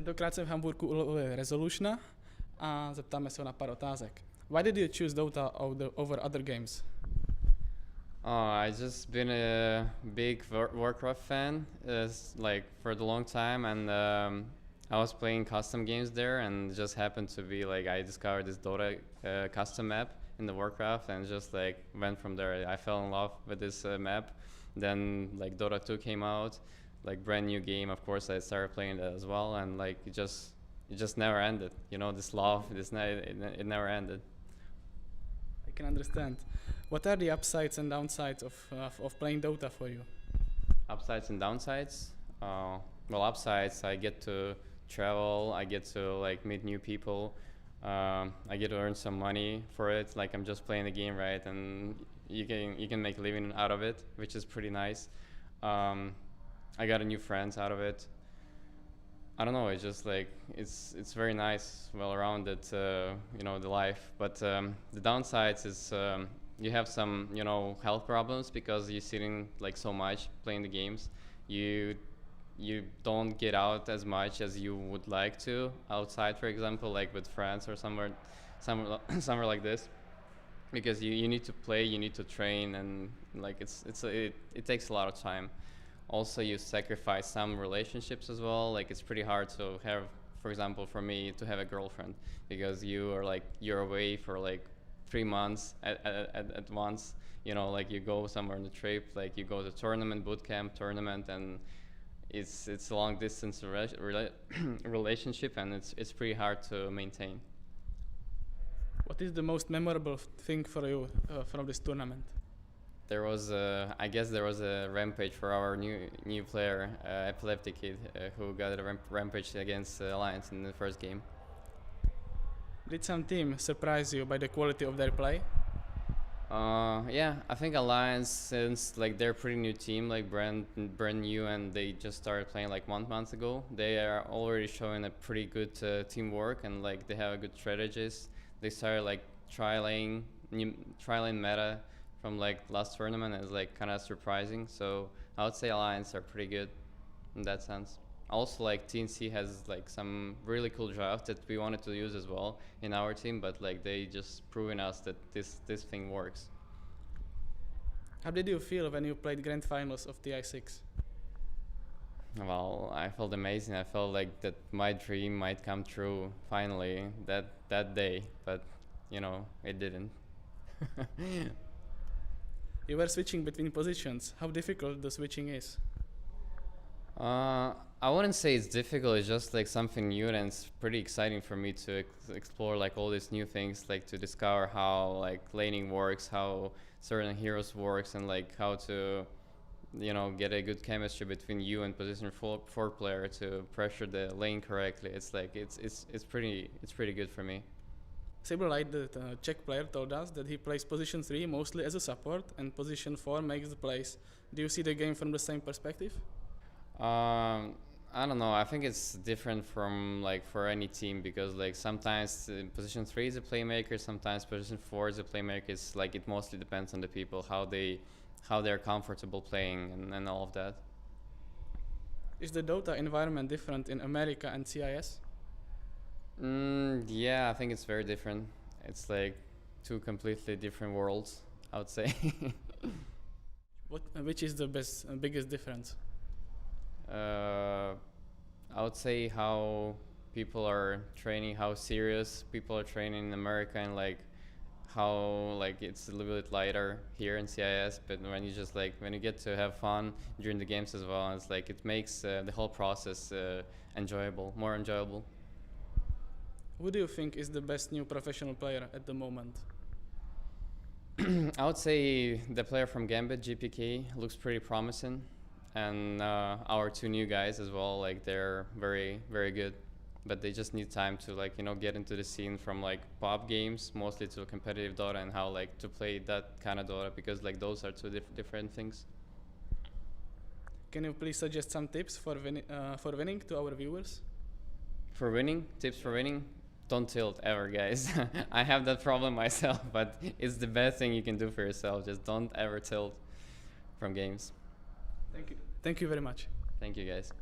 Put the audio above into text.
Tentokrát jsem v Hamburku u Resolu1ona a zeptáme se ho na pár otázek. Why did you choose Dota over other games? I just been a big Warcraft fan, like for the long time, and I was playing custom games there, and just happened to be like I discovered this Dota custom map in the Warcraft, and just like went from there. I fell in love with this map. Then like Dota 2 came out, like brand new game. Of course, I started playing that as well, and like it just never ended. You know, this love, it never ended. I can understand. What are the upsides and downsides of playing Dota for you? Upsides and downsides. Well, upsides, I get to travel. I get to like meet new people. I get to earn some money for it. Like I'm just playing the game, right? And you can make a living out of it, which is pretty nice. I got a new friends out of it. I don't know. It's just like it's very nice, well-rounded, you know, the life. But the downsides is you have some, you know, health problems because you're sitting like so much playing the games. You don't get out as much as you would like to outside, for example, like with friends or somewhere like this, because you need to play, you need to train, and like it takes a lot of time. Also, you sacrifice some relationships as well. Like it's pretty hard to have, for example, for me to have a girlfriend because you're away for like 3 months at once. You know, like you go somewhere on a trip, like you go to tournament, boot camp, tournament, and it's a long distance relationship, and it's pretty hard to maintain. What is the most memorable thing for you from this tournament? There was I guess there was a rampage for our new player, Epileptic Kid, who got a rampage against Alliance in the first game. Did some team surprise you by the quality of their play? Yeah, I think Alliance, since like they're a pretty new team, like brand new, and they just started playing like 1 month ago. They are already showing a pretty good teamwork, and like they have a good strategies. They started like trialing meta from like last tournament is like kind of surprising. So I would say Alliance are pretty good in that sense. Also, like TNC has like some really cool drafts that we wanted to use as well in our team, but like they just proven us that this thing works. How did you feel when you played grand finals of TI6? Well, I felt amazing. I felt like that my dream might come true finally that day, but you know, it didn't. You were switching between positions. How difficult the switching is? I wouldn't say it's difficult. It's just like something new, and it's pretty exciting for me to explore like all these new things, like to discover how like laning works, how certain heroes works, and like how to, you know, get a good chemistry between you and position 4 player to pressure the lane correctly. It's like it's pretty good for me. Saberlight, the Czech player, told us that he plays position 3 mostly as a support, and position 4 makes the plays. Do you see the game from the same perspective? I don't know. I think it's different from like for any team, because like sometimes position 3 is a playmaker, sometimes position 4 is a playmaker. It's like it mostly depends on the people, how they're comfortable playing and all of that. Is the Dota environment different in America and CIS? Yeah, I think it's very different. It's like 2 completely different worlds, I would say. Which is the biggest difference? I would say how people are training, how serious people are training in America, and like how like it's a little bit lighter here in CIS. But when you get to have fun during the games as well, it's like it makes the whole process more enjoyable. Who do you think is the best new professional player at the moment? I would say the player from Gambit, GPK, looks pretty promising. And our 2 new guys as well, like they're very, very good, but they just need time to like, you know, get into the scene from like pop games mostly to competitive Dota, and how like to play that kind of Dota, because like those are 2 different things. Can you please suggest some tips for winning to our viewers? For winning, tips for winning: don't tilt ever, guys. I have that problem myself, but it's the best thing you can do for yourself. Just don't ever tilt from games. Thank you very much. Thank you, guys.